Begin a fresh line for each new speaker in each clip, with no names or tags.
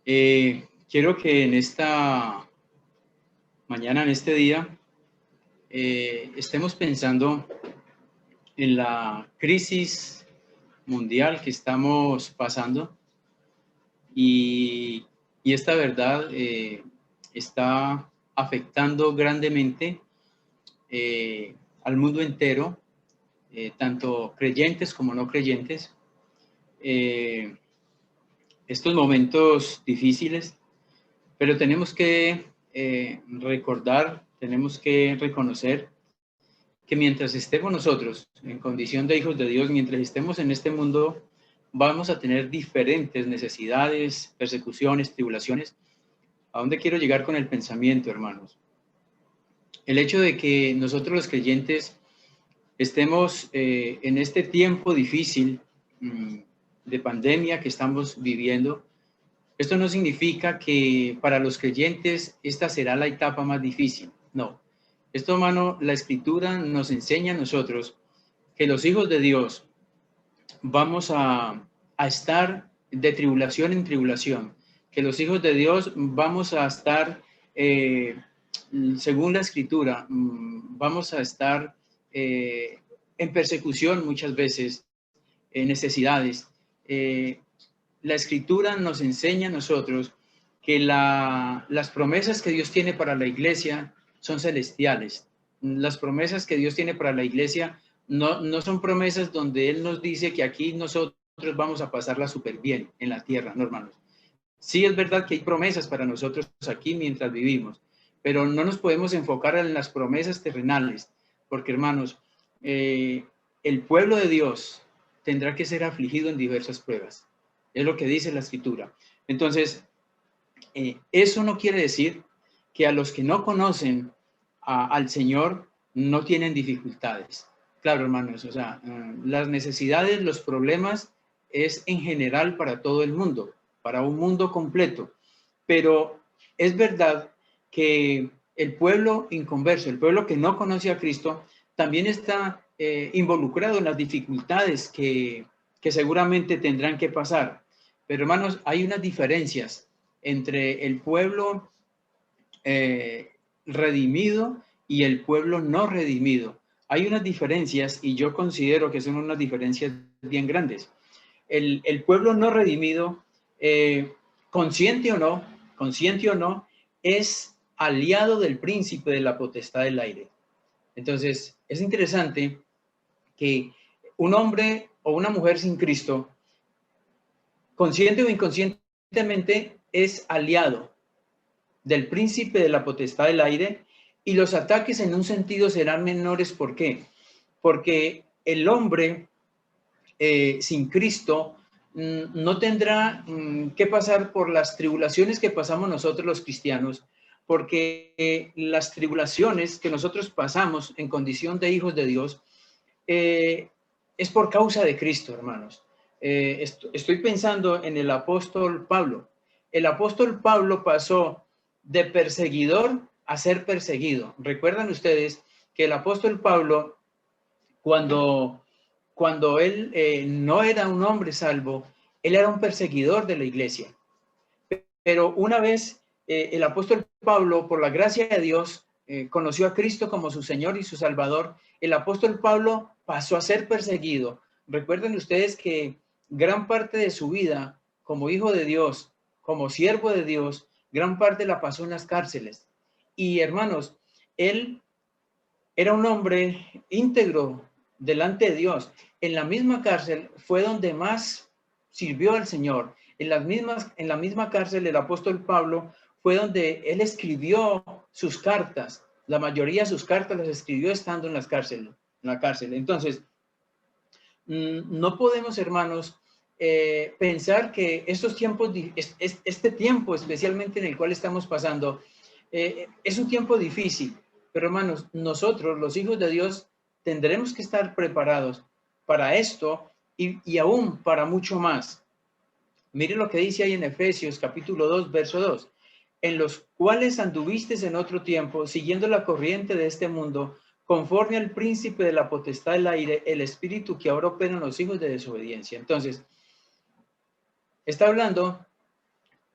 Quiero que en esta mañana, en este día, estemos pensando en la crisis mundial que estamos pasando y, y esta verdad está afectando grandemente al mundo entero, tanto creyentes como no creyentes. Eh, Estos momentos difíciles, pero tenemos que recordar, tenemos que reconocer que mientras estemos nosotros en condición de hijos de Dios, mientras estemos en este mundo, vamos a tener diferentes necesidades, persecuciones, tribulaciones. ¿A dónde quiero llegar con el pensamiento, hermanos? El hecho de que nosotros los creyentes estemos en este tiempo difícil de pandemia que estamos viviendo, esto no significa que para los creyentes esta será la etapa más difícil. No. Esto, hermano, la Escritura nos enseña a nosotros que los hijos de Dios vamos a estar de tribulación en tribulación, que los hijos de Dios vamos a estar, según la Escritura, vamos a estar en persecución muchas veces, en necesidades. La Escritura nos enseña a nosotros que las promesas que Dios tiene para la iglesia son celestiales. Las promesas que Dios tiene para la iglesia no son promesas donde Él nos dice que aquí nosotros vamos a pasarla súper bien en la tierra, no, hermanos. Sí es verdad que hay promesas para nosotros aquí mientras vivimos, pero no nos podemos enfocar en las promesas terrenales, porque, hermanos, el pueblo de Dios tendrá que ser afligido en diversas pruebas. Es lo que dice la Escritura. Entonces, eso no quiere decir que a los que no conocen al Señor no tienen dificultades. Claro, hermanos, o sea, las necesidades, los problemas es en general para todo el mundo, para un mundo completo. Pero es verdad que el pueblo inconverso, el pueblo que no conoce a Cristo, también está involucrado en las dificultades que seguramente tendrán que pasar. Pero, hermanos, hay unas diferencias entre el pueblo redimido y el pueblo no redimido. Hay unas diferencias y yo considero que son unas diferencias bien grandes. El pueblo no redimido, consciente o no, es aliado del príncipe de la potestad del aire. Entonces, es interesante que un hombre o una mujer sin Cristo, consciente o inconscientemente, es aliado del príncipe de la potestad del aire, y los ataques en un sentido serán menores. ¿Por qué? Porque el hombre sin Cristo no tendrá que pasar por las tribulaciones que pasamos nosotros los cristianos, porque las tribulaciones que nosotros pasamos en condición de hijos de Dios es por causa de Cristo, hermanos. Estoy pensando en el apóstol Pablo. El apóstol Pablo pasó de perseguidor a ser perseguido. ¿Recuerdan ustedes que el apóstol Pablo, cuando él no era un hombre salvo, él era un perseguidor de la iglesia? Pero una vez el apóstol Pablo, por la gracia de Dios, conoció a Cristo como su Señor y su Salvador, el apóstol Pablo pasó a ser perseguido. Recuerden ustedes que gran parte de su vida como hijo de Dios, como siervo de Dios, gran parte la pasó en las cárceles. Y, hermanos, él era un hombre íntegro delante de Dios. En la misma cárcel fue donde más sirvió al Señor. En la misma cárcel, el apóstol Pablo fue donde él escribió sus cartas. La mayoría de sus cartas las escribió estando en la cárcel. Entonces, no podemos, hermanos, pensar que estos tiempos, este tiempo especialmente en el cual estamos pasando, es un tiempo difícil. Pero, hermanos, nosotros, los hijos de Dios, tendremos que estar preparados para esto y aún para mucho más. Mire lo que dice ahí en Efesios capítulo 2, verso 2. En los cuales anduvisteis en otro tiempo, siguiendo la corriente de este mundo, conforme al príncipe de la potestad del aire, el espíritu que ahora opera en los hijos de desobediencia. Entonces, está hablando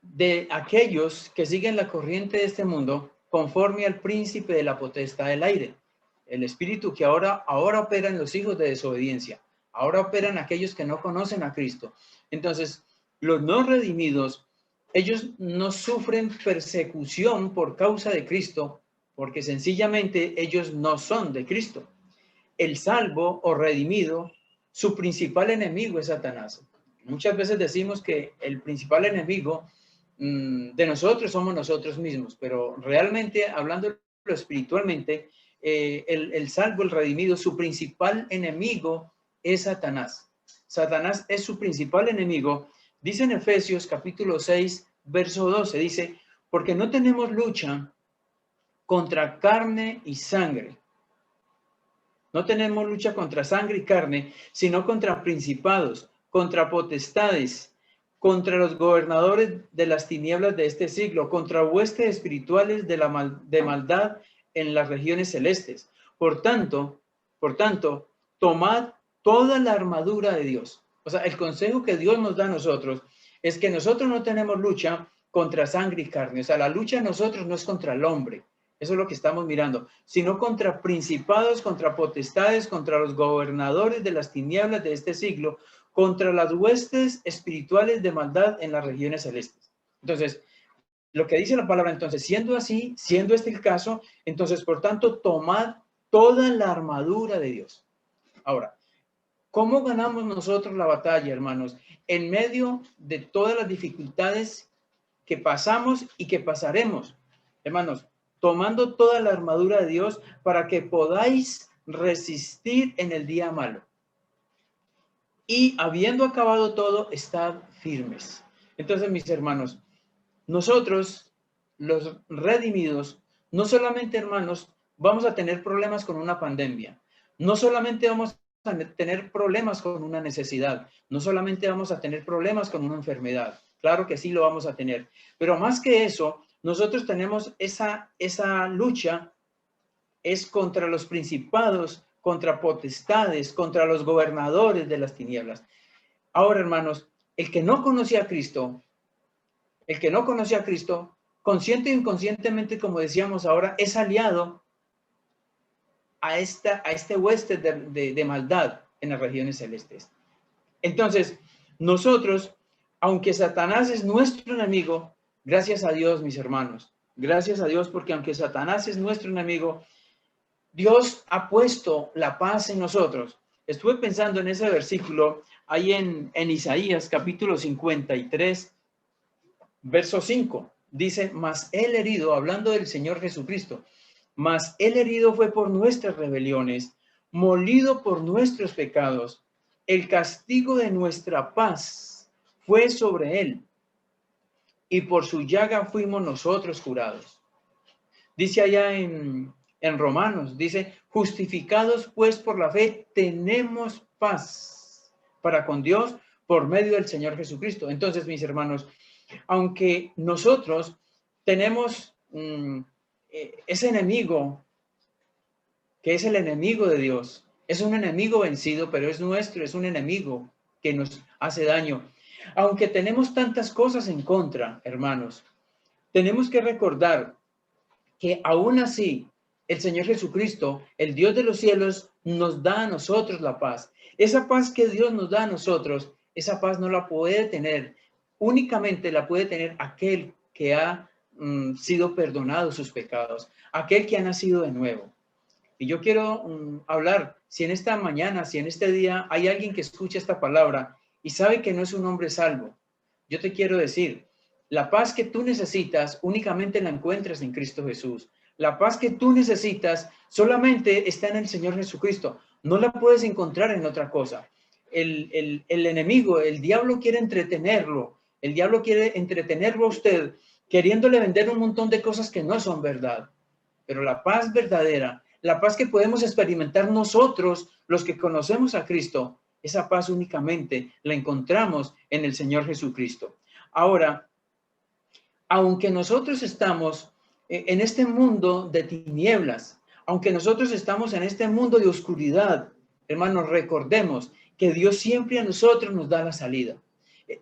de aquellos que siguen la corriente de este mundo conforme al príncipe de la potestad del aire, el espíritu que ahora opera en los hijos de desobediencia, ahora operan aquellos que no conocen a Cristo. Entonces, los no redimidos, ellos no sufren persecución por causa de Cristo, porque sencillamente ellos no son de Cristo. El salvo o redimido, su principal enemigo es Satanás. Muchas veces decimos que el principal enemigo de nosotros somos nosotros mismos, pero realmente, hablando espiritualmente, el salvo, el redimido, su principal enemigo es Satanás. Satanás es su principal enemigo. Dice en Efesios capítulo 6, verso 12, dice, porque no tenemos lucha contra carne y sangre. No tenemos lucha contra sangre y carne, sino contra principados, contra potestades, contra los gobernadores de las tinieblas de este siglo, contra huestes espirituales de maldad en las regiones celestes. Por tanto, tomad toda la armadura de Dios. O sea, el consejo que Dios nos da a nosotros es que nosotros no tenemos lucha contra sangre y carne. O sea, la lucha de nosotros no es contra el hombre. Eso es lo que estamos mirando, sino contra principados, contra potestades, contra los gobernadores de las tinieblas de este siglo, contra las huestes espirituales de maldad en las regiones celestes. Entonces, lo que dice la palabra, entonces, siendo así, siendo este el caso, entonces, por tanto, tomad toda la armadura de Dios. Ahora, ¿cómo ganamos nosotros la batalla, hermanos? En medio de todas las dificultades que pasamos y que pasaremos, hermanos, tomando toda la armadura de Dios para que podáis resistir en el día malo. Y habiendo acabado todo, estad firmes. Entonces, mis hermanos, nosotros, los redimidos, no solamente, hermanos, vamos a tener problemas con una pandemia, no solamente vamos a tener problemas con una necesidad, no solamente vamos a tener problemas con una enfermedad, claro que sí lo vamos a tener, pero más que eso, nosotros tenemos esa lucha, es contra los principados, contra potestades, contra los gobernadores de las tinieblas. Ahora, hermanos, el que no conocía a Cristo, consciente e inconscientemente, como decíamos ahora, es aliado a este hueste de maldad en las regiones celestes. Entonces, nosotros, aunque Satanás es nuestro enemigo, gracias a Dios, mis hermanos, gracias a Dios, porque aunque Satanás es nuestro enemigo, Dios ha puesto la paz en nosotros. Estuve pensando en ese versículo ahí en Isaías capítulo 53, verso 5. Dice, mas el herido, hablando del Señor Jesucristo, mas el herido fue por nuestras rebeliones, molido por nuestros pecados. El castigo de nuestra paz fue sobre él, y por su llaga fuimos nosotros curados. Dice allá en Romanos, dice, justificados pues por la fe, tenemos paz para con Dios por medio del Señor Jesucristo. Entonces, mis hermanos, aunque nosotros tenemos ese enemigo, que es el enemigo de Dios, es un enemigo vencido, pero es nuestro, es un enemigo que nos hace daño. Aunque tenemos tantas cosas en contra, hermanos, tenemos que recordar que aún así el Señor Jesucristo, el Dios de los cielos, nos da a nosotros la paz. Esa paz que Dios nos da a nosotros, esa paz no la puede tener, únicamente la puede tener aquel que ha sido perdonado sus pecados, aquel que ha nacido de nuevo. Y yo quiero hablar, si en esta mañana, si en este día hay alguien que escucha esta palabra y sabe que no es un hombre salvo, yo te quiero decir, la paz que tú necesitas únicamente la encuentras en Cristo Jesús. La paz que tú necesitas solamente está en el Señor Jesucristo. No la puedes encontrar en otra cosa. El enemigo, el diablo quiere entretenerlo. El diablo quiere entretenerlo a usted, queriéndole vender un montón de cosas que no son verdad. Pero la paz verdadera, la paz que podemos experimentar nosotros, los que conocemos a Cristo, esa paz únicamente la encontramos en el Señor Jesucristo. Ahora, aunque nosotros estamos en este mundo de tinieblas, aunque nosotros estamos en este mundo de oscuridad, hermanos, recordemos que Dios siempre a nosotros nos da la salida.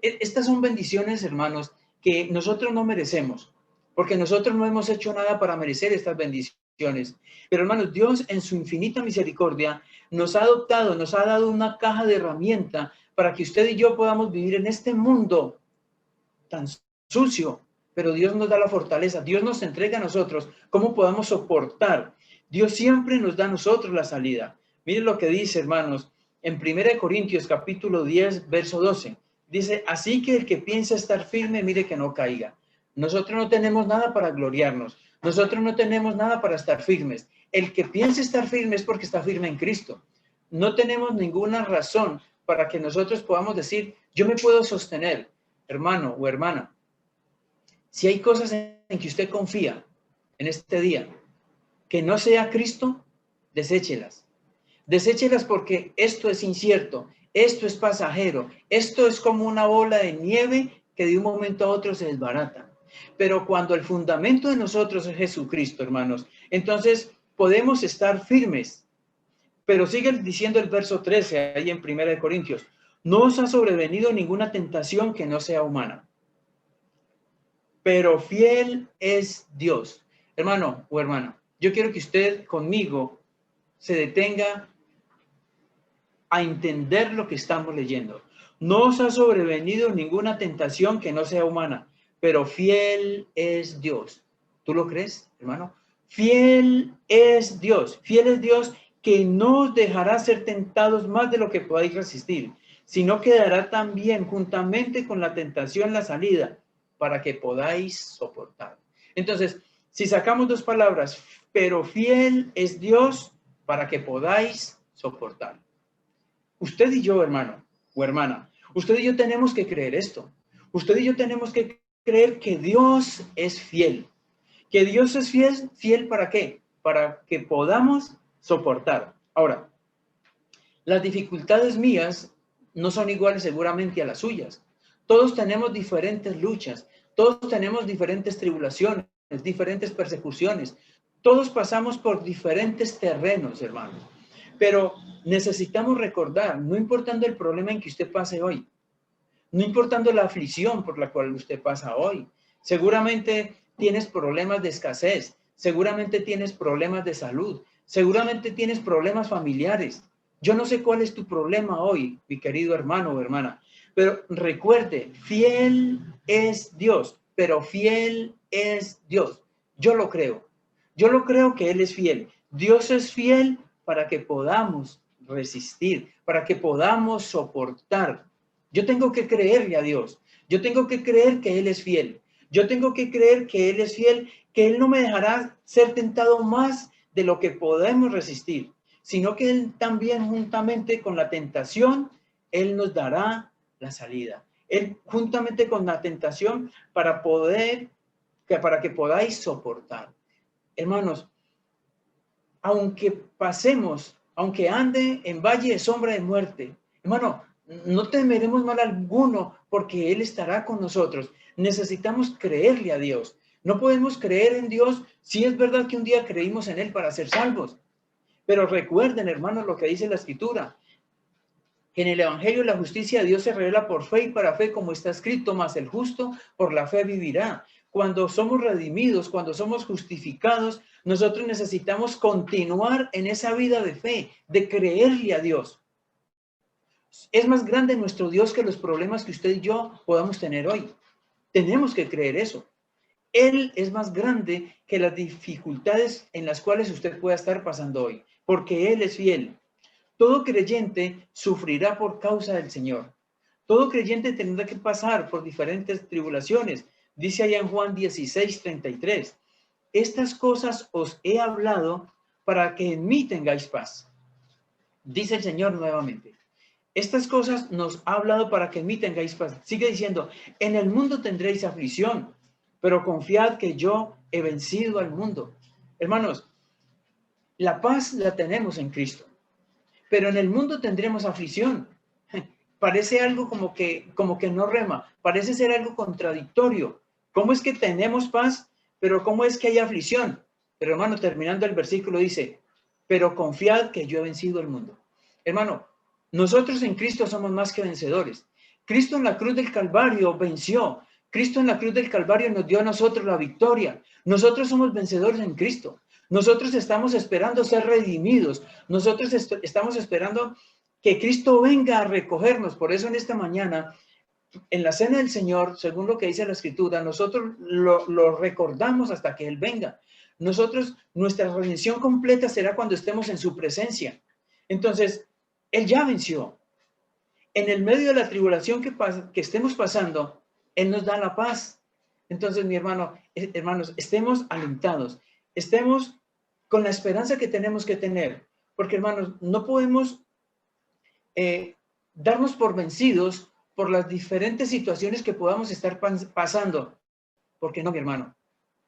Estas son bendiciones, hermanos, que nosotros no merecemos, porque nosotros no hemos hecho nada para merecer estas bendiciones. Pero hermanos, Dios en su infinita misericordia nos ha adoptado, nos ha dado una caja de herramienta para que usted y yo podamos vivir en este mundo tan sucio, pero Dios nos da la fortaleza, Dios nos entrega a nosotros cómo podamos soportar. Dios siempre nos da a nosotros la salida. Miren lo que dice, hermanos, en 1 Corintios capítulo 10, verso 12. Dice, así que el que piensa estar firme, mire que no caiga. Nosotros no tenemos nada para gloriarnos. Nosotros no tenemos nada para estar firmes. El que piensa estar firme es porque está firme en Cristo. No tenemos ninguna razón para que nosotros podamos decir, yo me puedo sostener, hermano o hermana. Si hay cosas en que usted confía en este día, que no sea Cristo, deséchelas. Deséchelas porque esto es incierto, esto es pasajero, esto es como una bola de nieve que de un momento a otro se desbarata. Pero cuando el fundamento de nosotros es Jesucristo, hermanos, entonces podemos estar firmes. Pero sigue diciendo el verso 13 ahí en 1 Corintios, no os ha sobrevenido ninguna tentación que no sea humana, pero fiel es Dios. Hermano o hermana, yo quiero que usted conmigo se detenga a entender lo que estamos leyendo. No os ha sobrevenido ninguna tentación que no sea humana, pero fiel es Dios. ¿Tú lo crees, hermano? Fiel es Dios que no os dejará ser tentados más de lo que podáis resistir, sino que dará también juntamente con la tentación la salida para que podáis soportar. Entonces, si sacamos dos palabras, pero fiel es Dios para que podáis soportar. Usted y yo, hermano o hermana, usted y yo tenemos que creer esto. Usted y yo tenemos que creer que Dios es fiel. Que Dios es fiel, ¿fiel para qué? Para que podamos soportar. Ahora, las dificultades mías no son iguales seguramente a las suyas. Todos tenemos diferentes luchas, todos tenemos diferentes tribulaciones, diferentes persecuciones. Todos pasamos por diferentes terrenos, hermanos. Pero necesitamos recordar, no importando el problema en que usted pase hoy, no importando la aflicción por la cual usted pasa hoy, seguramente tienes problemas de escasez, seguramente tienes problemas de salud, seguramente tienes problemas familiares. Yo no sé cuál es tu problema hoy, mi querido hermano o hermana, pero recuerde, fiel es Dios, pero fiel es Dios. Yo lo creo que Él es fiel. Dios es fiel para que podamos resistir, para que podamos soportar. Yo tengo que creerle a Dios. Yo tengo que creer que Él es fiel. Yo tengo que creer que Él es fiel, que Él no me dejará ser tentado más de lo que podemos resistir, sino que Él también juntamente con la tentación, Él nos dará la salida. Él juntamente con la tentación para que podáis soportar. Hermanos, aunque ande en valle de sombra de muerte, hermano, no temeremos mal alguno porque Él estará con nosotros. Necesitamos creerle a Dios. No podemos creer en Dios si es verdad que un día creímos en Él para ser salvos. Pero recuerden, hermanos, lo que dice la Escritura, que en el Evangelio la justicia de Dios se revela por fe y para fe, como está escrito, mas el justo por la fe vivirá. Cuando somos redimidos, cuando somos justificados, nosotros necesitamos continuar en esa vida de fe, de creerle a Dios. Es más grande nuestro Dios que los problemas que usted y yo podamos tener hoy. Tenemos que creer eso. Él es más grande que las dificultades en las cuales usted pueda estar pasando hoy, porque Él es fiel. Todo creyente sufrirá por causa del Señor. Todo creyente tendrá que pasar por diferentes tribulaciones. Dice allá en Juan 16:33, estas cosas os he hablado para que en mí tengáis paz. Dice el Señor nuevamente, estas cosas nos ha hablado para que en mí tengáis paz. Sigue diciendo, en el mundo tendréis aflicción, pero confiad que yo he vencido al mundo. Hermanos, la paz la tenemos en Cristo, pero en el mundo tendremos aflicción. Parece algo como que no rema, parece ser algo contradictorio. ¿Cómo es que tenemos paz, pero cómo es que hay aflicción? Pero hermano, terminando el versículo dice, pero confiad que yo he vencido el mundo. Hermano, nosotros en Cristo somos más que vencedores. Cristo en la cruz del Calvario venció. Cristo en la cruz del Calvario nos dio a nosotros la victoria. Nosotros somos vencedores en Cristo. Nosotros estamos esperando ser redimidos. Nosotros estamos esperando que Cristo venga a recogernos. Por eso en esta mañana, en la cena del Señor, según lo que dice la Escritura, nosotros lo recordamos hasta que Él venga. Nosotros, nuestra redención completa será cuando estemos en su presencia. Entonces, Él ya venció. En el medio de la tribulación que estemos pasando, Él nos da la paz. Entonces, mi hermano, hermanos, estemos alentados, estemos con la esperanza que tenemos que tener, porque, hermanos, no podemos darnos por vencidos por las diferentes situaciones que podamos estar pasando, porque no, mi hermano,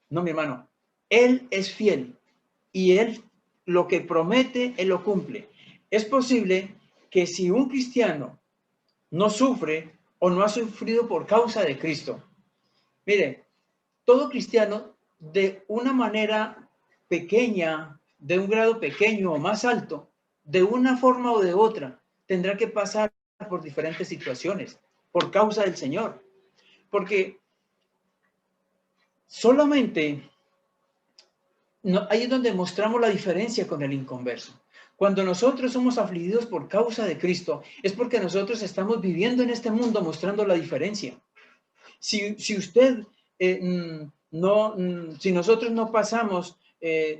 no, mi hermano, Él es fiel y Él lo que promete, Él lo cumple. Es posible que si un cristiano no sufre o no ha sufrido por causa de Cristo, mire, todo cristiano de una manera pequeña, de un grado pequeño o más alto, de una forma o de otra, tendrá que pasar por diferentes situaciones por causa del Señor. Porque solamente ahí es donde mostramos la diferencia con el inconverso. Cuando nosotros somos afligidos por causa de Cristo, es porque nosotros estamos viviendo en este mundo mostrando la diferencia. Si usted si nosotros no pasamos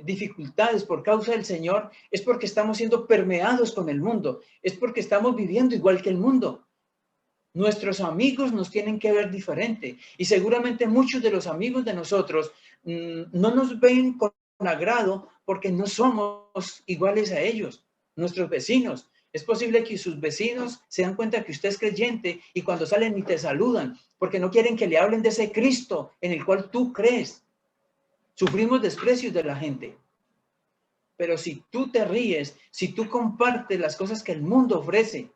dificultades por causa del Señor, es porque estamos siendo permeados con el mundo, es porque estamos viviendo igual que el mundo. Nuestros amigos nos tienen que ver diferente y seguramente muchos de los amigos de nosotros no nos ven con agrado porque no somos iguales a ellos, nuestros vecinos. Es posible que sus vecinos se dan cuenta que usted es creyente y cuando salen ni te saludan porque no quieren que le hablen de ese Cristo en el cual tú crees. Sufrimos desprecios de la gente. Pero si tú te ríes, si tú compartes las cosas que el mundo ofrece,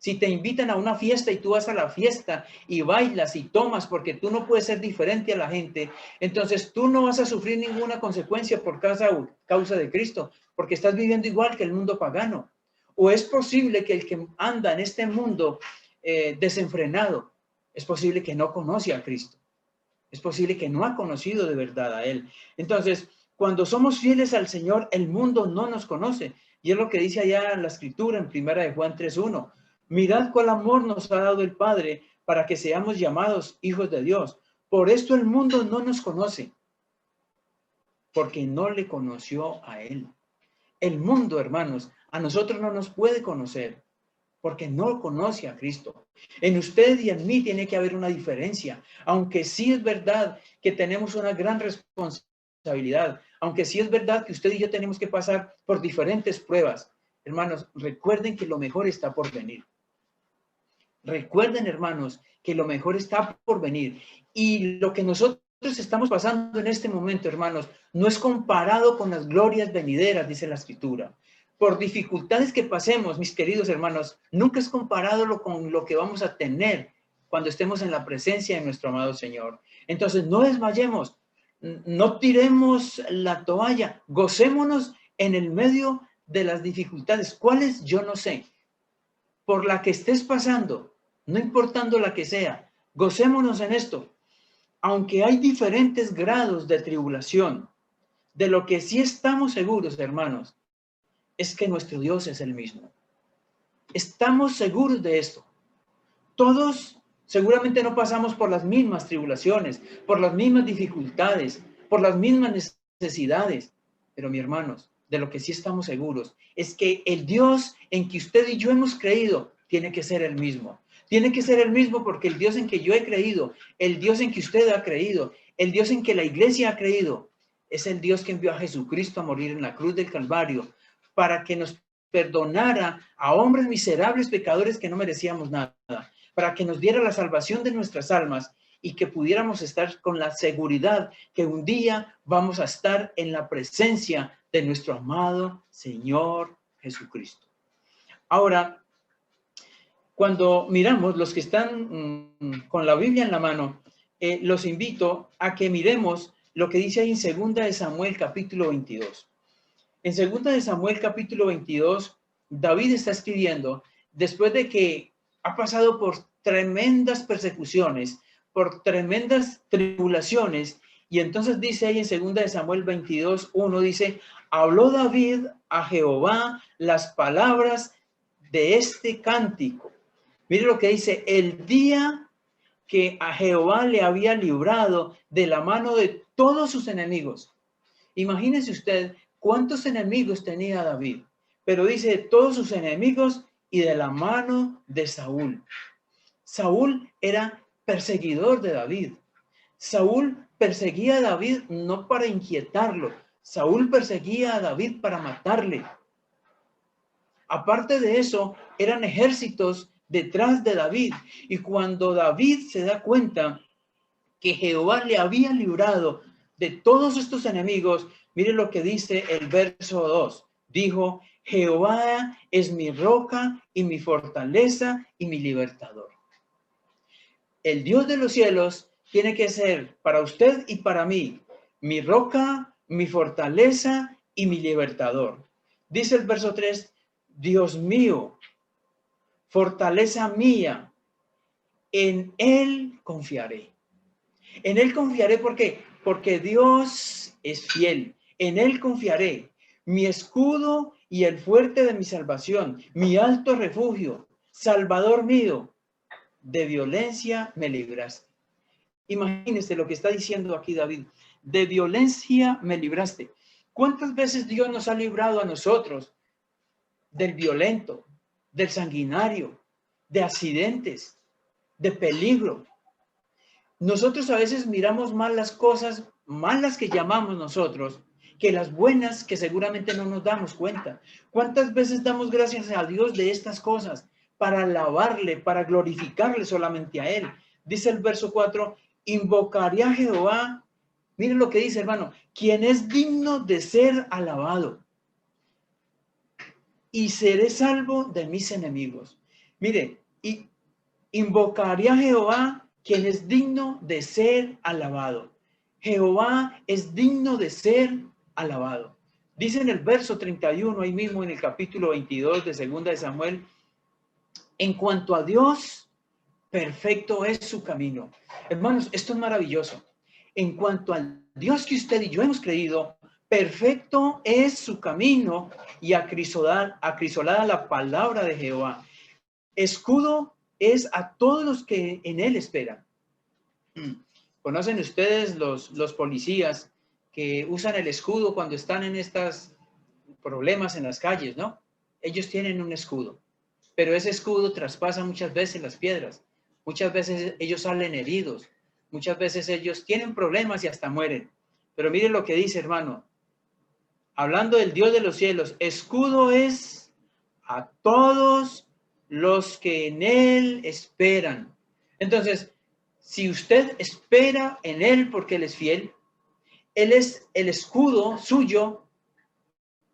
si te invitan a una fiesta y tú vas a la fiesta y bailas y tomas porque tú no puedes ser diferente a la gente, entonces tú no vas a sufrir ninguna consecuencia por causa de Cristo, porque estás viviendo igual que el mundo pagano. O es posible que el que anda en este mundo desenfrenado, es posible que no conoce a Cristo. Es posible que no ha conocido de verdad a Él. Entonces, cuando somos fieles al Señor, el mundo no nos conoce. Y es lo que dice allá en la Escritura, en 1 de Juan 3:1. Mirad cuál amor nos ha dado el Padre para que seamos llamados hijos de Dios. Por esto el mundo no nos conoce, porque no le conoció a Él. El mundo, hermanos, a nosotros no nos puede conocer, porque no conoce a Cristo. En usted y en mí tiene que haber una diferencia, aunque sí es verdad que tenemos una gran responsabilidad, aunque sí es verdad que usted y yo tenemos que pasar por diferentes pruebas. Hermanos, recuerden que lo mejor está por venir. Recuerden, hermanos, que lo mejor está por venir. Y lo que nosotros estamos pasando en este momento, hermanos, no es comparado con las glorias venideras, dice la Escritura. Por dificultades que pasemos, mis queridos hermanos, nunca es comparado con lo que vamos a tener cuando estemos en la presencia de nuestro amado Señor. Entonces, no desmayemos, no tiremos la toalla, gocémonos en el medio de las dificultades. ¿Cuáles? Yo no sé. Por la que estés pasando, no importando la que sea, gocémonos en esto. Aunque hay diferentes grados de tribulación, de lo que sí estamos seguros, hermanos, es que nuestro Dios es el mismo. Estamos seguros de esto. Todos seguramente no pasamos por las mismas tribulaciones, por las mismas dificultades, por las mismas necesidades. Pero, mis hermanos, de lo que sí estamos seguros es que el Dios en que usted y yo hemos creído tiene que ser el mismo. Tiene que ser el mismo porque el Dios en que yo he creído, el Dios en que usted ha creído, el Dios en que la iglesia ha creído, es el Dios que envió a Jesucristo a morir en la cruz del Calvario para que nos perdonara a hombres miserables pecadores que no merecíamos nada, para que nos diera la salvación de nuestras almas y que pudiéramos estar con la seguridad que un día vamos a estar en la presencia de nuestro amado Señor Jesucristo. Ahora, cuando miramos los que están con la Biblia en la mano, los invito a que miremos lo que dice ahí en 2 de Samuel capítulo 22. En 2 de Samuel capítulo 22, David está escribiendo después de que ha pasado por tremendas persecuciones, por tremendas tribulaciones. Y entonces dice ahí en 2 de Samuel 22:1, dice, habló David a Jehová las palabras de este cántico. Mire lo que dice, el día que a Jehová le había librado de la mano de todos sus enemigos. Imagínese usted cuántos enemigos tenía David, pero dice de todos sus enemigos y de la mano de Saúl. Saúl era perseguidor de David. Saúl perseguía a David no para inquietarlo. Saúl perseguía a David para matarle. Aparte de eso, eran ejércitos detrás de David. Y cuando David se da cuenta que Jehová le había librado de todos estos enemigos, mire lo que dice el verso 2. Dijo, Jehová es mi roca y mi fortaleza y mi libertador. El Dios de los cielos tiene que ser para usted y para mí mi roca, mi fortaleza y mi libertador. Dice el verso 3, Dios mío, fortaleza mía, en Él confiaré. En Él confiaré, ¿por qué? Porque Dios es fiel. En Él confiaré, mi escudo y el fuerte de mi salvación, mi alto refugio, Salvador mío, de violencia me libraste. Imagínese lo que está diciendo aquí David. De violencia me libraste. ¿Cuántas veces Dios nos ha librado a nosotros del violento, del sanguinario, de accidentes, de peligro? Nosotros a veces miramos más las cosas malas que llamamos nosotros que las buenas que seguramente no nos damos cuenta. ¿Cuántas veces damos gracias a Dios de estas cosas para alabarle, para glorificarle solamente a Él? Dice el verso 4, invocaré a Jehová. Miren lo que dice, hermano, quien es digno de ser alabado, y seré salvo de mis enemigos. Mire, y invocaré a Jehová, quien es digno de ser alabado. Jehová es digno de ser alabado. Dice en el verso 31, ahí mismo en el capítulo 22 de 2 de Samuel, en cuanto a Dios, perfecto es su camino. Hermanos, esto es maravilloso. En cuanto al Dios que usted y yo hemos creído, perfecto es su camino y acrisolada la palabra de Jehová. Escudo es a todos los que en él esperan. ¿Conocen ustedes los policías que usan el escudo cuando están en estos problemas en las calles, no? Ellos tienen un escudo, pero ese escudo traspasa muchas veces las piedras. Muchas veces ellos salen heridos. Muchas veces ellos tienen problemas y hasta mueren. Pero miren lo que dice, hermano. Hablando del Dios de los cielos, escudo es a todos los que en Él esperan. Entonces, si usted espera en Él porque Él es fiel, Él es el escudo suyo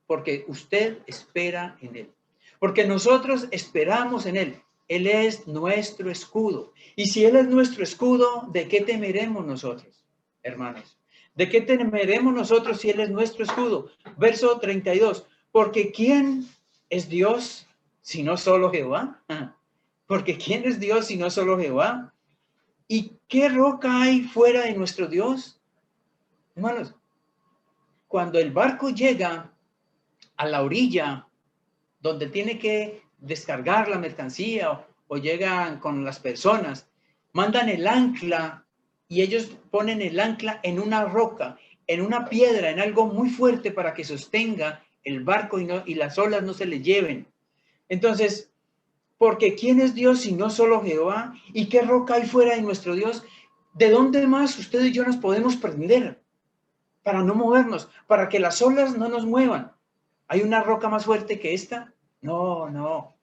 porque usted espera en Él. Porque nosotros esperamos en Él. Él es nuestro escudo. Y si Él es nuestro escudo, ¿de qué temeremos nosotros, hermanos? ¿De qué temeremos nosotros si Él es nuestro escudo? Verso 32. Porque ¿quién es Dios si no solo Jehová? Porque ¿quién es Dios si no solo Jehová? ¿Y qué roca hay fuera de nuestro Dios? Hermanos, cuando el barco llega a la orilla donde tiene que descargar la mercancía o llegan con las personas, mandan el ancla y ellos ponen el ancla en una roca, en una piedra, en algo muy fuerte para que sostenga el barco y las olas no se le lleven. Entonces, porque ¿quién es Dios si no solo Jehová? ¿Y qué roca hay fuera de nuestro Dios? ¿De dónde más usted y yo nos podemos prender para no movernos, para que las olas no nos muevan? ¿Hay una roca más fuerte que esta? No, no.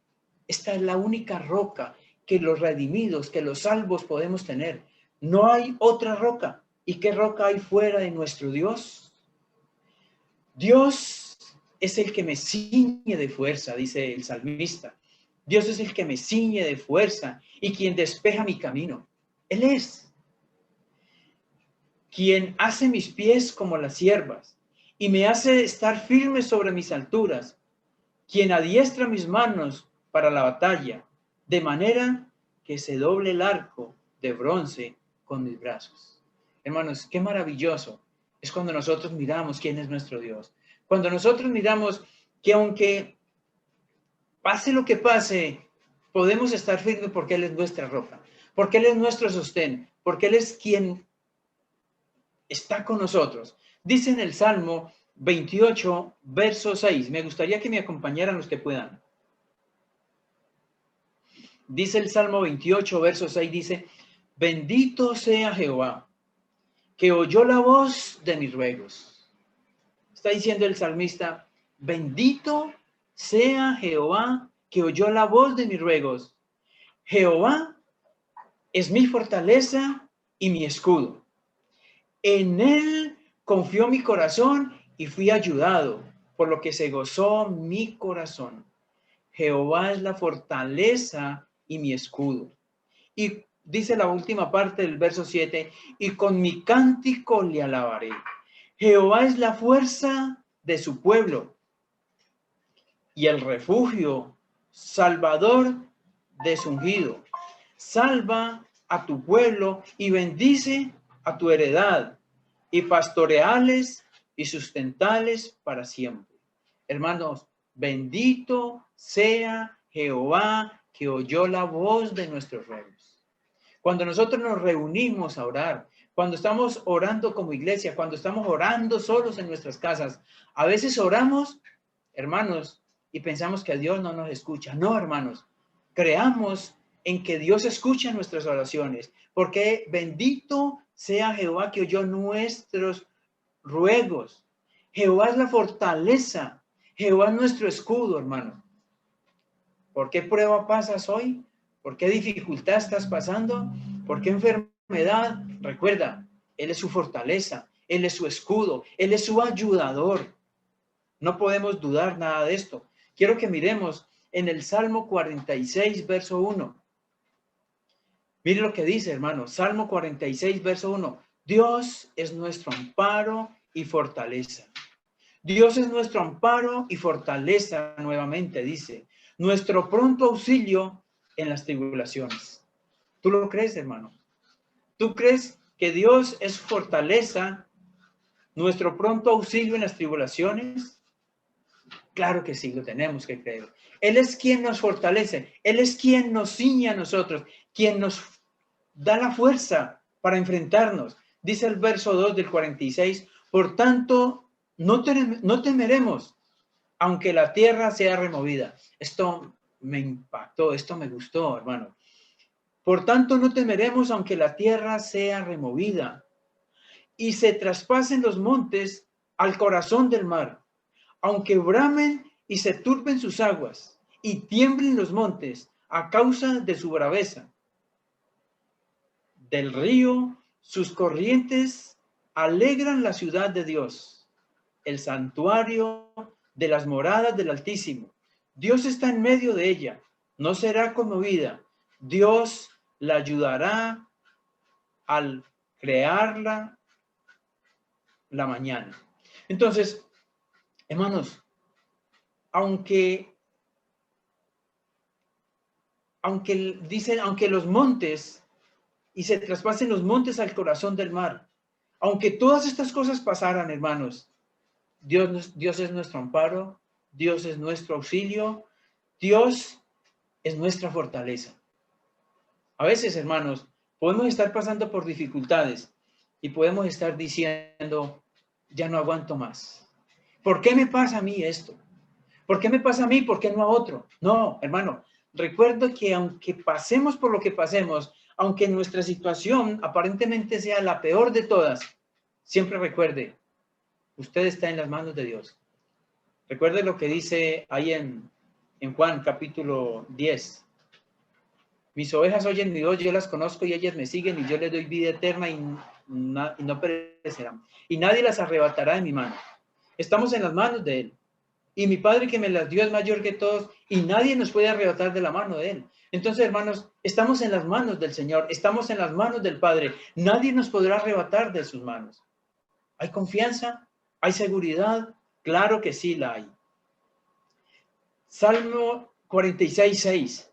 Esta es la única roca que los redimidos, que los salvos podemos tener. No hay otra roca. ¿Y qué roca hay fuera de nuestro Dios? Dios es el que me ciñe de fuerza, dice el salmista. Dios es el que me ciñe de fuerza y quien despeja mi camino. Él es quien hace mis pies como las ciervas y me hace estar firme sobre mis alturas, quien adiestra mis manos para la batalla, de manera que se doble el arco de bronce con mis brazos. Hermanos, qué maravilloso es cuando nosotros miramos quién es nuestro Dios. Cuando nosotros miramos que aunque pase lo que pase, podemos estar firmes porque Él es nuestra roca, porque Él es nuestro sostén, porque Él es quien está con nosotros. Dice en el Salmo 28, verso 6. Me gustaría que me acompañaran los que puedan. Dice el Salmo 28, verso 6, dice, bendito sea Jehová, que oyó la voz de mis ruegos. Está diciendo el salmista, bendito sea Jehová, que oyó la voz de mis ruegos. Jehová es mi fortaleza y mi escudo. En él confió mi corazón y fui ayudado, por lo que se gozó mi corazón. Jehová es la fortaleza y mi escudo. Y dice la última parte del verso 7, y con mi cántico le alabaré. Jehová es la fuerza de su pueblo y el refugio, salvador de su ungido. Salva a tu pueblo y bendice a tu heredad, y pastoreales y sustentales para siempre. Hermanos, bendito sea Jehová que oyó la voz de nuestros ruegos. Cuando nosotros nos reunimos a orar, cuando estamos orando como iglesia, cuando estamos orando solos en nuestras casas, a veces oramos, hermanos, y pensamos que Dios no nos escucha. No, hermanos, creamos en que Dios escucha nuestras oraciones, porque bendito sea Jehová que oyó nuestros ruegos. Jehová es la fortaleza, Jehová es nuestro escudo, hermano. ¿Por qué prueba pasas hoy? ¿Por qué dificultad estás pasando? ¿Por qué enfermedad? Recuerda, Él es su fortaleza, Él es su escudo, Él es su ayudador. No podemos dudar nada de esto. Quiero que miremos en el Salmo 46, verso 1. Mire lo que dice, hermano. Salmo 46, verso 1. Dios es nuestro amparo y fortaleza. Dios es nuestro amparo y fortaleza, nuevamente dice. Nuestro pronto auxilio en las tribulaciones. ¿Tú lo crees, hermano? ¿Tú crees que Dios es fortaleza, nuestro pronto auxilio en las tribulaciones? Claro que sí, lo tenemos que creer. Él es quien nos fortalece. Él es quien nos ciñe a nosotros, quien nos da la fuerza para enfrentarnos. Dice el verso 2 del 46, por tanto, no temeremos, aunque la tierra sea removida. Esto me impactó, esto me gustó, hermano. Por tanto, no temeremos, aunque la tierra sea removida y se traspasen los montes al corazón del mar, aunque bramen y se turben sus aguas y tiemblen los montes a causa de su braveza. Del río, sus corrientes alegran la ciudad de Dios, el santuario de las moradas del Altísimo. Dios está en medio de ella, no será conmovida. Dios la ayudará al crearla la mañana. Entonces, hermanos, aunque dicen, aunque los montes y se traspasen los montes al corazón del mar, aunque todas estas cosas pasaran, hermanos, Dios es nuestro amparo, Dios es nuestro auxilio, Dios es nuestra fortaleza. A veces, hermanos, podemos estar pasando por dificultades y podemos estar diciendo, ya no aguanto más. ¿Por qué me pasa a mí esto? ¿Por qué me pasa a mí? ¿Por qué no a otro? No, hermano, recuerdo que aunque pasemos por lo que pasemos, aunque nuestra situación aparentemente sea la peor de todas, siempre recuerde, usted está en las manos de Dios. Recuerde lo que dice ahí en Juan capítulo 10. Mis ovejas oyen mi voz, yo las conozco y ellas me siguen y yo les doy vida eterna y no perecerán. Y nadie las arrebatará de mi mano. Estamos en las manos de Él. Y mi Padre que me las dio es mayor que todos y nadie nos puede arrebatar de la mano de Él. Entonces, hermanos, estamos en las manos del Señor, estamos en las manos del Padre. Nadie nos podrá arrebatar de sus manos. ¿Hay confianza? ¿Hay seguridad? Claro que sí la hay. Salmo 46, 6.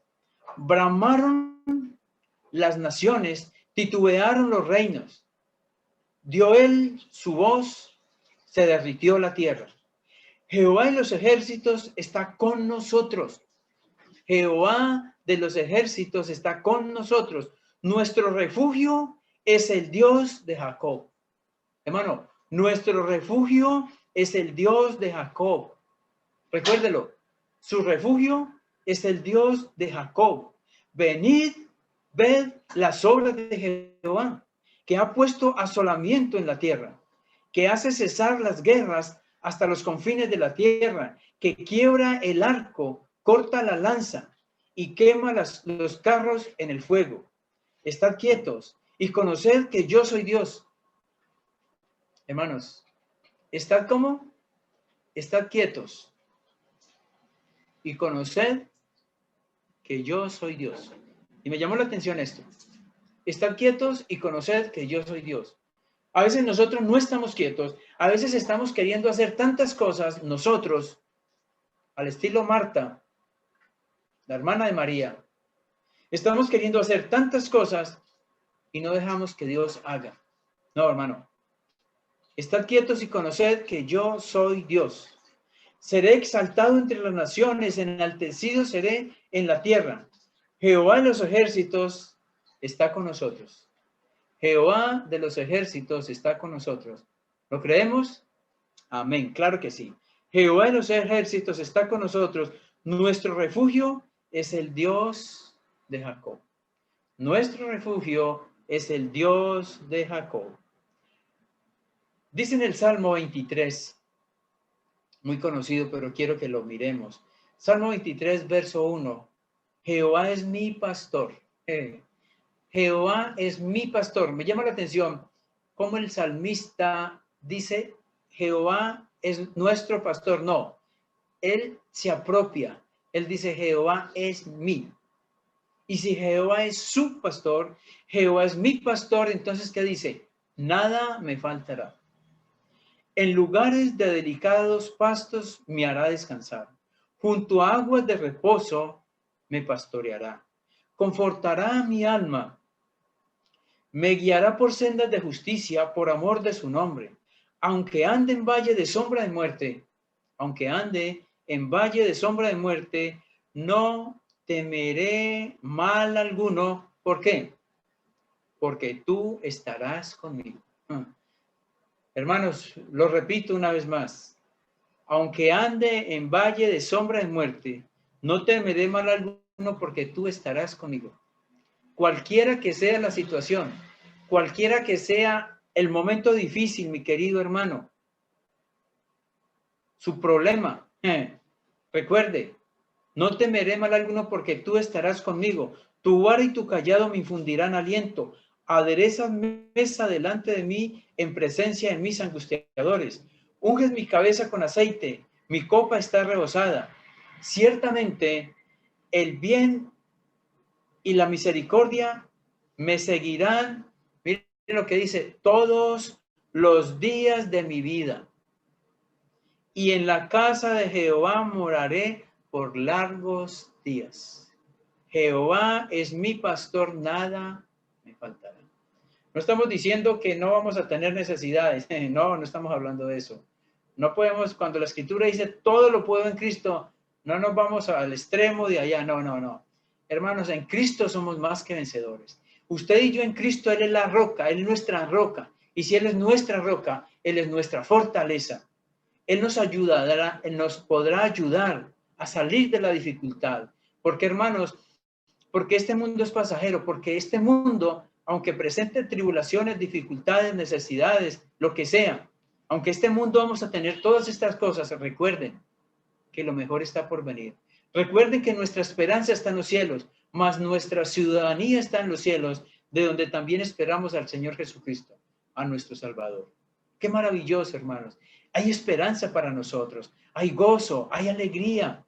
Bramaron las naciones, Titubearon los reinos. Dio él su voz, se derritió la tierra. Jehová de los ejércitos está con nosotros. Jehová de los ejércitos está con nosotros. Nuestro refugio es el Dios de Jacob. Hermano, nuestro refugio es el Dios de Jacob. Recuérdelo, su refugio es el Dios de Jacob. Venid, ved las obras de Jehová, que ha puesto asolamiento en la tierra, que hace cesar las guerras hasta los confines de la tierra, que quiebra el arco, corta la lanza y quema los carros en el fuego. Estad quietos y conoced que yo soy Dios. Hermanos, ¿estad cómo? Estad quietos y conoced que yo soy Dios. Y me llamó la atención esto. Estad quietos y conoced que yo soy Dios. A veces nosotros no estamos quietos, a veces estamos queriendo hacer tantas cosas nosotros, al estilo Marta, la hermana de María. Estamos queriendo hacer tantas cosas y no dejamos que Dios haga. No, hermano. Estad quietos y conoced que yo soy Dios. Seré exaltado entre las naciones, enaltecido seré en la tierra. Jehová de los ejércitos está con nosotros. Jehová de los ejércitos está con nosotros. ¿Lo creemos? Amén. Claro que sí. Jehová de los ejércitos está con nosotros. Nuestro refugio es el Dios de Jacob. Nuestro refugio es el Dios de Jacob. Dice en el Salmo 23, muy conocido, pero quiero que lo miremos. Salmo 23, verso 1. Jehová es mi pastor. Jehová es mi pastor. Me llama la atención cómo el salmista dice, Jehová es nuestro pastor. No, él se apropia. Él dice, Jehová es mi. Y si Jehová es su pastor, Jehová es mi pastor, entonces, ¿qué dice? Nada me faltará. En lugares de delicados pastos me hará descansar. Junto a aguas de reposo me pastoreará. Confortará mi alma. Me guiará por sendas de justicia por amor de su nombre. Aunque ande en valle de sombra de muerte, aunque ande en valle de sombra de muerte, no temeré mal alguno. ¿Por qué? Porque tú estarás conmigo. Hermanos, lo repito una vez más. Aunque ande en valle de sombra de muerte, no temeré mal alguno porque tú estarás conmigo. Cualquiera que sea la situación, cualquiera que sea el momento difícil, mi querido hermano, su problema, recuerde, no temeré mal alguno porque tú estarás conmigo. Tu vara y tu callado me infundirán aliento. Aderezas mesa delante de mí en presencia de mis angustiadores. Unges mi cabeza con aceite, mi copa está rebosada. Ciertamente el bien y la misericordia me seguirán. Miren lo que dice, todos los días de mi vida. Y en la casa de Jehová moraré por largos días. Jehová es mi pastor, nada me faltará. No estamos diciendo que no vamos a tener necesidades. No estamos hablando de eso. No podemos, cuando la Escritura dice todo lo puedo en Cristo, no nos vamos al extremo de allá. No. Hermanos, en Cristo somos más que vencedores. Usted y yo en Cristo, Él es la roca, Él es nuestra roca. Y si Él es nuestra roca, Él es nuestra fortaleza. Él nos ayudará, Él nos podrá ayudar a salir de la dificultad. Porque, hermanos, porque este mundo es pasajero, porque este mundo, aunque presente tribulaciones, dificultades, necesidades, lo que sea, aunque este mundo vamos a tener todas estas cosas, recuerden que lo mejor está por venir. Recuerden que nuestra esperanza está en los cielos, mas nuestra ciudadanía está en los cielos, de donde también esperamos al Señor Jesucristo, a nuestro Salvador. Qué maravilloso, hermanos. Hay esperanza para nosotros, hay gozo, hay alegría,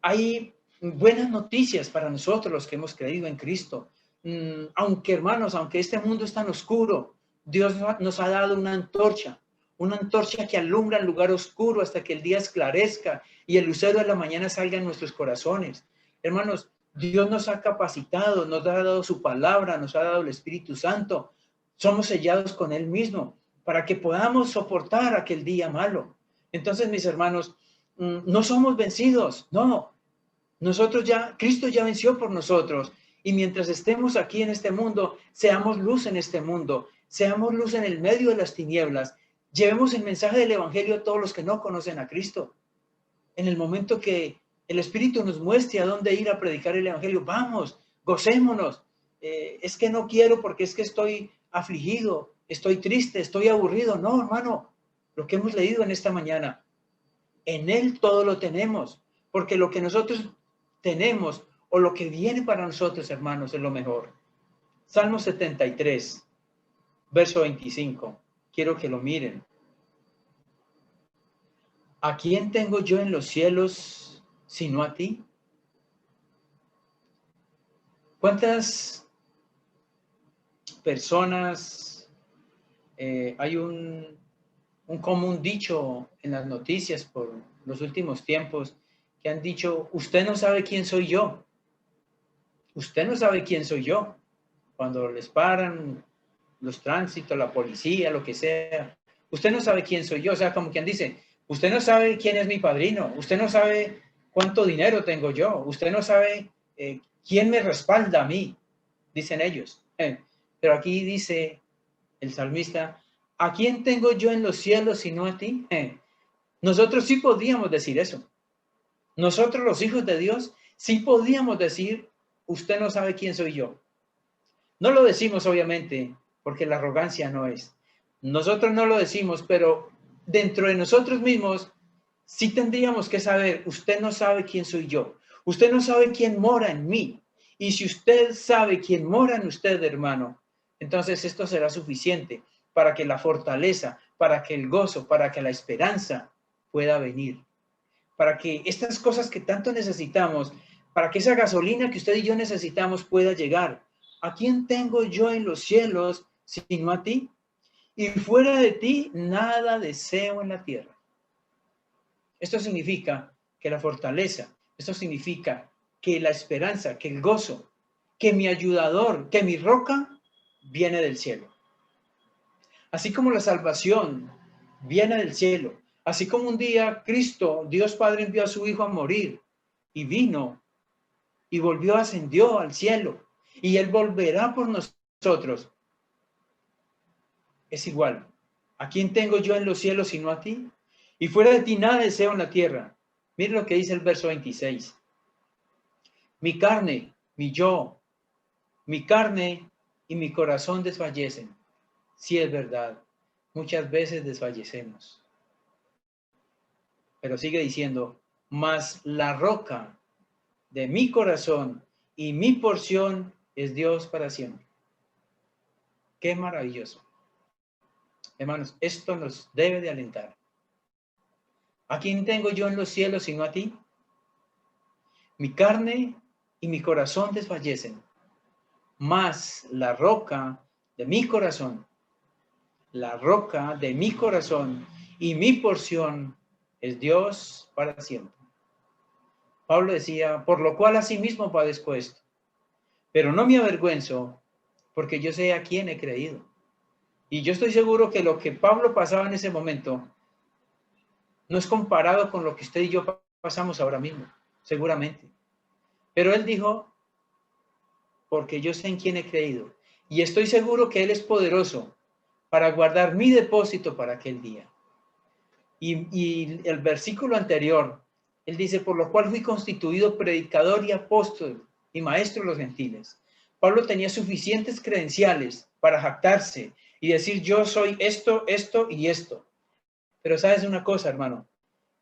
hay buenas noticias para nosotros los que hemos creído en Cristo. Aunque, hermanos, aunque este mundo es tan oscuro, Dios nos ha dado una antorcha que alumbra el lugar oscuro hasta que el día esclarezca y el lucero de la mañana salga en nuestros corazones. Hermanos, Dios nos ha capacitado, nos ha dado su palabra, nos ha dado el Espíritu Santo. Somos sellados con Él mismo para que podamos soportar aquel día malo. Entonces, mis hermanos, no somos vencidos, no. Nosotros ya, Cristo ya venció por nosotros. Y mientras estemos aquí en este mundo, seamos luz en este mundo, seamos luz en el medio de las tinieblas. Llevemos el mensaje del Evangelio a todos los que no conocen a Cristo. En el momento que el Espíritu nos muestre a dónde ir a predicar el Evangelio, vamos, gocémonos. Es que no quiero porque es que estoy afligido, estoy triste, estoy aburrido. No, hermano, lo que hemos leído en esta mañana, en Él todo lo tenemos, porque lo que nosotros tenemos o lo que viene para nosotros, hermanos, es lo mejor. Salmo 73, verso 25. Quiero que lo miren. ¿A quién tengo yo en los cielos sino a ti? ¿Cuántas personas, hay un común dicho en las noticias por los últimos tiempos que han dicho, usted no sabe quién soy yo? Usted no sabe quién soy yo. Cuando les paran los tránsitos, la policía, lo que sea, usted no sabe quién soy yo. O sea, como quien dice, usted no sabe quién es mi padrino, usted no sabe cuánto dinero tengo yo, usted no sabe quién me respalda a mí, dicen ellos. Pero aquí dice el salmista, ¿a quién tengo yo en los cielos sino a ti? Nosotros sí podíamos decir eso. Nosotros los hijos de Dios sí podíamos decir, usted no sabe quién soy yo. No lo decimos obviamente porque la arrogancia no es. Nosotros no lo decimos, pero dentro de nosotros mismos sí tendríamos que saber, usted no sabe quién soy yo. Usted no sabe quién mora en mí. Y si usted sabe quién mora en usted, hermano, entonces esto será suficiente para que la fortaleza, para que el gozo, para que la esperanza pueda venir. Para que estas cosas que tanto necesitamos, para que esa gasolina que usted y yo necesitamos pueda llegar. ¿A quién tengo yo en los cielos sino a ti? Y fuera de ti nada deseo en la tierra. Esto significa que la fortaleza, esto significa que la esperanza, que el gozo, que mi ayudador, que mi roca viene del cielo. Así como la salvación viene del cielo, así como un día Cristo, Dios Padre, envió a su Hijo a morir y vino y volvió, ascendió al cielo y Él volverá por nosotros. Es igual. ¿A quién tengo yo en los cielos sino a ti? Y fuera de ti nada deseo en la tierra. Mire lo que dice el verso 26. Mi carne, mi yo, mi carne y mi corazón desfallecen. Sí, es verdad. Muchas veces desfallecemos. Pero sigue diciendo, mas la roca de mi corazón y mi porción es Dios para siempre. Qué maravilloso. Hermanos, esto nos debe de alentar. ¿A quién tengo yo en los cielos sino a ti? Mi carne y mi corazón desfallecen, mas la roca de mi corazón, la roca de mi corazón y mi porción es Dios para siempre. Pablo decía, por lo cual asimismo padezco esto, pero no me avergüenzo, porque yo sé a quién he creído. Y yo estoy seguro que lo que Pablo pasaba en ese momento no es comparado con lo que usted y yo pasamos ahora mismo, seguramente. Pero él dijo, porque yo sé en quién he creído, y estoy seguro que Él es poderoso para guardar mi depósito para aquel día. Y el versículo anterior, él dice, por lo cual fui constituido predicador y apóstol y maestro de los gentiles. Pablo tenía suficientes credenciales para jactarse y decir, yo soy esto, esto y esto. Pero sabes una cosa, hermano,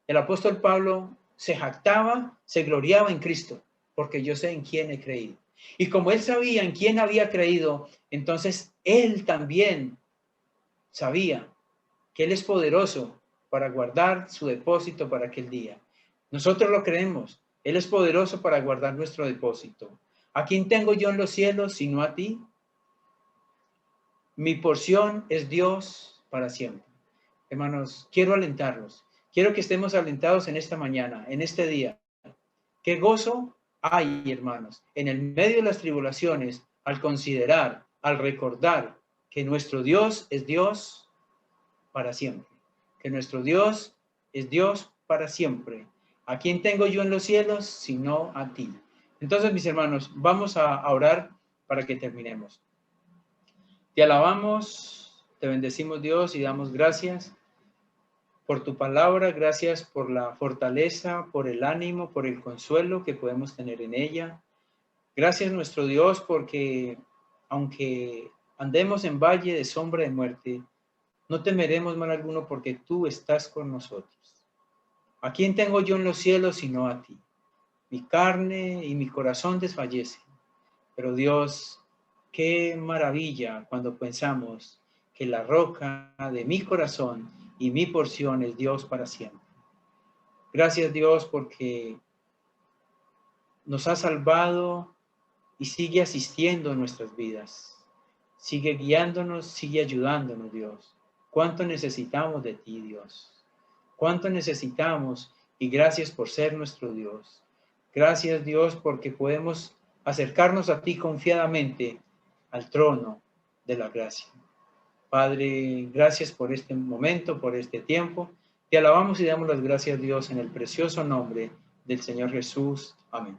el apóstol Pablo se jactaba, se gloriaba en Cristo, porque yo sé en quién he creído. Y como él sabía en quién había creído, entonces él también sabía que Él es poderoso para guardar su depósito para aquel día. Nosotros lo creemos. Él es poderoso para guardar nuestro depósito. ¿A quién tengo yo en los cielos sino a ti? Mi porción es Dios para siempre. Hermanos, quiero alentarlos. Quiero que estemos alentados en esta mañana, en este día. Qué gozo Ay, hermanos, en el medio de las tribulaciones, al considerar, al recordar que nuestro Dios es Dios para siempre, que nuestro Dios es Dios para siempre. ¿A quién tengo yo en los cielos sino a ti? Entonces, mis hermanos, vamos a orar para que terminemos. Te alabamos, te bendecimos, Dios, y damos gracias por tu palabra, gracias por la fortaleza, por el ánimo, por el consuelo que podemos tener en ella. Gracias, nuestro Dios, porque aunque andemos en valle de sombra de muerte, no temeremos mal alguno porque tú estás con nosotros. ¿A quién tengo yo en los cielos sino a ti? Mi carne y mi corazón desfallecen, pero Dios, qué maravilla cuando pensamos que la roca de mi corazón y mi porción es Dios para siempre. Gracias, Dios, porque nos ha salvado y sigue asistiendo en nuestras vidas. Sigue guiándonos, sigue ayudándonos, Dios. ¿Cuánto necesitamos de ti, Dios? ¿Cuánto necesitamos? Y gracias por ser nuestro Dios. Gracias, Dios, porque podemos acercarnos a ti confiadamente al trono de la gracia. Padre, gracias por este momento, por este tiempo. Te alabamos y damos las gracias, Dios, en el precioso nombre del Señor Jesús. Amén.